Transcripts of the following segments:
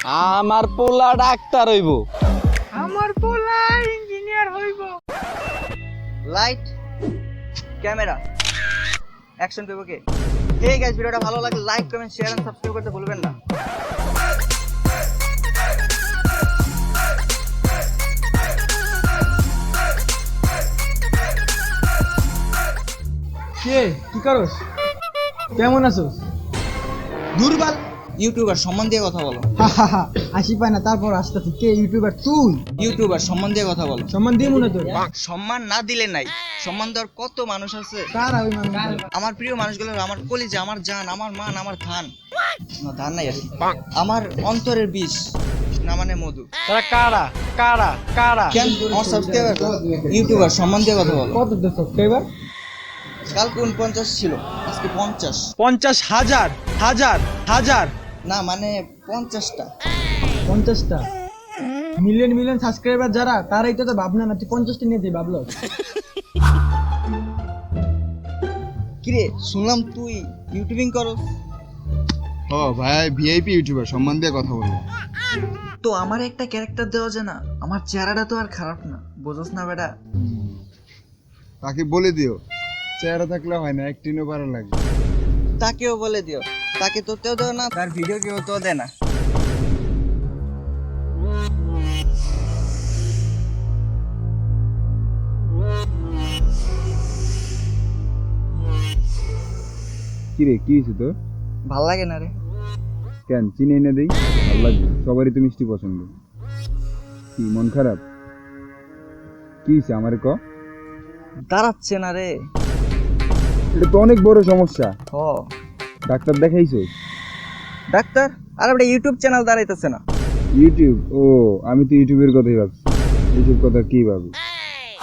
আমার পোলা ডাক্তার হইব। আমার পোলা ইঞ্জিনিয়ার হইব। লাইট ক্যামেরা অ্যাকশন করব কে? এই গাইস, ভিডিওটা ভালো লাগলে like comment share and subscribe করতে ভুলবেন না। কে কি করস? কেমন আছোস? দুর্বল ইউটিউবার সম্মান দিয়ে কথা বলো। হাসি পায় না, তারপর আসতেছি। কে ইউটিউবার? তুই ইউটিউবার সম্মান দিয়ে কথা বলো। সম্মান দিয়ে মনে তোর সম্মান না দিলে নাই, সম্মান দেওয়ার কত মানুষ আছে। কার ওই মানুষ? আমার প্রিয় মানুষগুলো, আমার কলিজা, আমার জান, আমার মান, আমার ধান, না ধান নাই আর কি, আমার অন্তরের বিষ না মানে মধু। তারা কারা কারা কারা? কেন আমার সাবস্ক্রাইবার? ইউটিউবার সম্মান দিয়ে কথা বলো। কত সাবস্ক্রাইবার? কাল 49 ছিল, আজকে 50। 50,000 হাজার হাজার না মানে 50টা। 50টা মিলিয়ন মিলিয়ন সাবস্ক্রাইবার যারা, তারাই তো ভাবনা না। তুই 50টা নিয়ে যাই ভাবলো। কিরে শুনলাম তুই ইউটিউবিং করস? ও ভাই, ভিআইপি ইউটিউবার, সম্মান দিয়ে কথা বলবো। তো আমার একটা ক্যারেক্টার দেওয়া যায় না? আমার চেহারাটা তো আর খারাপ না, বুঝছ না বেটা? তাকে বলে দিও চেহারা থাকলে হয় না, একটিনও ভালো লাগে। তাকেও বলে দিও, তাকে তোতেও দেও না, তার ভিডিও কেউ তো দেয় না। কিরে কি হয়েছে তো? ভাল লাগে না রে। কেন চিনি এনে দেই? ভালো লাগবে, সবারই তো মিষ্টি পছন্দ। কি মন খারাপ? কি হয়েছে আমারে ক? দাঁড়াচ্ছে না রে। এটা তো অনেক বড় সমস্যা। হ ডাক্তার দেখাইছো? ডাক্তার? আর একটা ইউটিউব চ্যানেল দাঁড়াইতেছে না। ইউটিউব? ও আমি তো ইউটিউবের কথাই ভাবছি। ইউটিউব কথা কি ভাবি?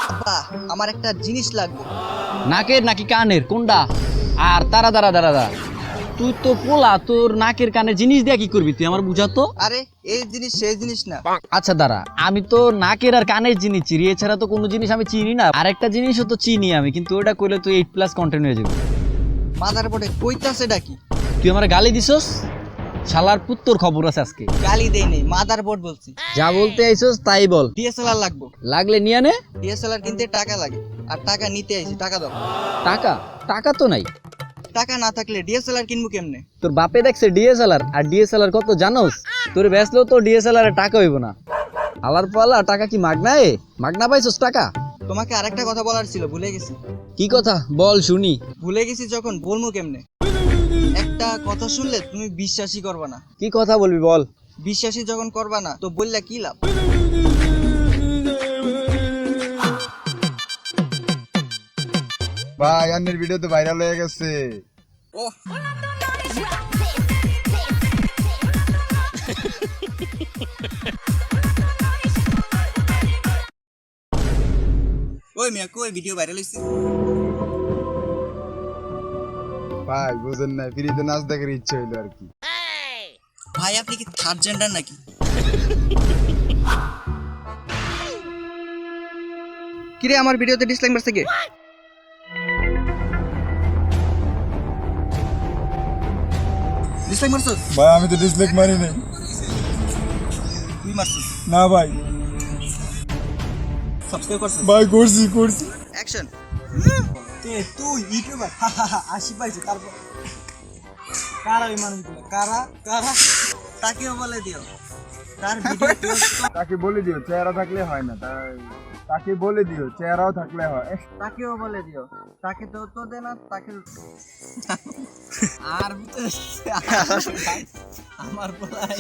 আব্বা, আমার একটা জিনিস লাগবে। নাকের নাকি কানের কোনটা? আর তারা দাঁড়া দাঁড়া দাঁড়া, তুই তো পোলা, তোর নাকের কানের জিনিস দিয়ে কি করবি তুই আমার বুঝাতো? আরে এই জিনিস সেই জিনিস না। আচ্ছা দাঁড়া, আমি তো নাকের আর কানের জিনিস চিনি, এছাড়া তো কোনো জিনিস আমি চিনি না। আরেকটা জিনিসও তো চিনি আমি, কিন্তু ওটা করলে তুই 8+ কন্টেন্ট হয়ে যাবে। মাদার বোর্ডে কইতাছে ডাকি? তুই আমার গালি দিছস? শালার পুত্তর খবর আছে আজকে। গালি দেই নেই, মাদার বোর্ড বলছি। যা বলতে আইছস তাই বল। ডিএসএলআর লাগবে। লাগলে নিয়ে নে। ডিএসএলআর কিনতে টাকা লাগে, আর টাকা নিতে আইছি, টাকা দাও। টাকা? টাকা তো নাই। টাকা না থাকলে ডিএসএলআর কিনবো কেমনে? তোর বাপে দেখছে ডিএসএলআর, আর ডিএসএলআর কত জানোস? তোর বেচলেও তো ডিএসএলআর এর টাকা হইব না। আলার পালা টাকা কি মাগনা? মাগনা পাইছস টাকা? তোমাকে আরেকটা কথা বলার ছিল, ভুলে গেছি। কি কথা বল শুনি। ভুলে গেছি যখন, বলবো কেমনে? একটা কথা শুনলে তুমি বিশ্বাসই করবা না। কি কথা বলবি বল। বিশ্বাসই যখন করবা না, তো বললে কি লাভ? ভাই আন্নের ভিডিও তো ভাইরাল হয়ে গেছে। ওই মিয়া, কই ভিডিও ভাইরাল হইছে? ভাই বুঝেন না, ফ্রিতে নাচ দেখার ইচ্ছে হইলো আর কি। ভাই আপনি কি থার্ড জেন্ডার নাকি? কিরে আমার ভিডিওতে ডিসলাইক মারছে কে? ডিসলাইক মারছস? ভাই আমি তো ডিসলাইক মারি নাই। তুই মারছস? না ভাই। সাবস্ক্রাইব করছস? ভাই করছি করছি। অ্যাকশন। কে তুই ইউটিউবার? হাসি পাইছে। তারপর কারা ওই মানুষগুলো? কারা কারা? তাকেও বলে দিও, তার ভিডিও তাকে বলে দিও চেহারা থাকলে হয় না, তাকে বলে দিও চেহারাও থাকলে হয়। তাকেও বলে দিও, তাকে তো তো দে না, তাকে আর আমার বলাই